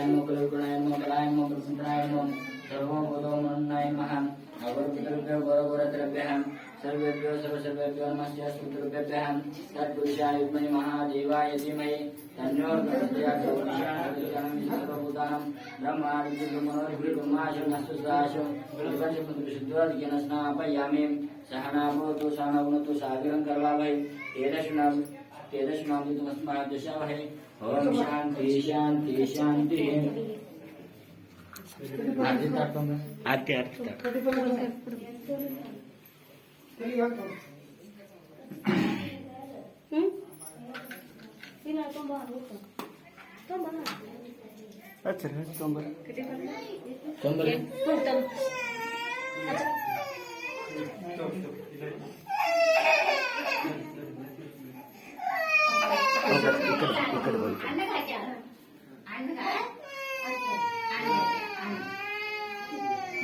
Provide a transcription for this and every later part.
मंगलाय नमो कलगुणाय नमो कलाय नमो प्रसन्नाय नमो सर्वभूतोन्मन्नाय नमः अवरुद्रभ्यो गौरवरद्रभ्यः सर्वेभ्यो सर्वसर्वेभ्यो नमस्ते स्तुतिभ्यः तत्पुरुषाय विद्महे महादेवाय धीमहि तन्नो प्रचोदयात् सर्वभूतानां ब्रह्मादिब्रह्मणोर्ब्रह्माशुनस्तुदाशु विपञ्चपुत्रशुद्धोर्ज्ञनस्नापयामि सहना भवतु सहना भुनक्तु सागरं करवावहै तेजस्विनामस्तुमस्माद्दशावहै ओम शांति शांति शांति आरती अच्छा तोंबर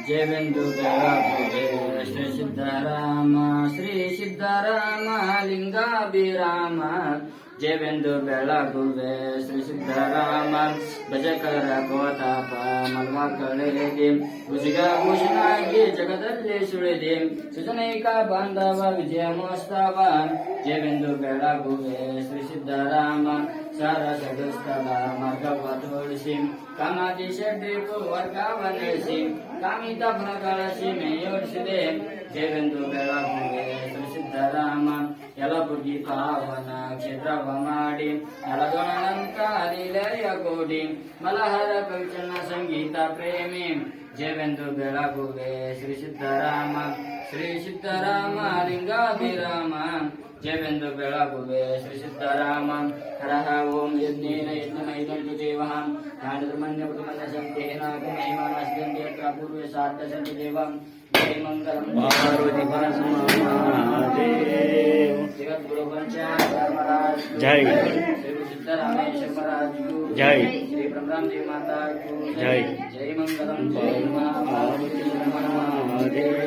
जय बिंदु श्री सिद्धाराम लिंगाभिराम जय बिंदु बेळगुवे श्री सिद्धाराम भजकर ಕೋತಾಪ ಮಲ್ಮಕ್ಕಳಿದೆ ಭುಜಗ ಭೂಷಣಾಗಿ ಜಗದಲ್ಲಿ ಸುಳಿದೆ ಸುಜನೈಕ ಬಾಂಧವ ವಿಜಯ ಮೋಸ್ತವ ಜಯ ಬಿಂದು ಬೆಳಗುವೆ ಶ್ರೀ ಸಿದ್ಧಾರಾಮ ಸಾರ ಸದಸ್ತವ ಮಾರ್ಗವ ತೋರಿಸಿ ಕಾಮಾದಿ ಷಡ್ರಿಪು ವರ್ಗವ ನಡೆಸಿ ಕಾಮಿತ ಫಲಗಳ ಸೀಮೆಯೋಡಿಸಿದೆ ಜಯ ಬಿಂದು ಬೆಳಗುವೆ ಶ್ರೀ ಸಿದ್ಧಾರಾಮ ಯಲಬುರ್ಗಿ ಪಾವನ ಕ್ಷೇತ್ರವ ಮಾಡಿ ಯಲದೊಣಲಂಕಾರಿಲಯ ಕೋಡಿ ಮಲಹರ ಕವಿಚನ್ನ ಸಂಗೀತ ಪ್ರೇಮಿ ಜಯವೆಂದು ಬೆಳಗುವೆ ಶ್ರೀ ಸಿದ್ಧರಾಮ ಲಿಂಗಾಭಿರಾಮ ಜಯವೆಂದು ಬೆಳಗುವೆ ಶ್ರೀ ಸಿದ್ಧರಾಮ ಹರಹ ಓಂ ಯಜ್ಞೇನ ಯಜ್ಞಮೈದಂತು ದೇವಃ ಕಾಂಡಧರ್ಮಣ್ಯಪುತಮನ್ನ ಸಂತೇನ ಮಹಿಮಾನಸ್ದಂತೆ ಯತ್ರ ಪೂರ್ವೆ ಸಾರ್ಥ ಸಂತ ದೇವಂ जय मंगलम पार्वती महादेव जगद्गुरु पंचाचार्य महाराज जय श्री सिद्धरामेश्वर महाराज जय श्री ब्रह्मराम देव माता जय जय मंगलम जय पार्वती महादेव।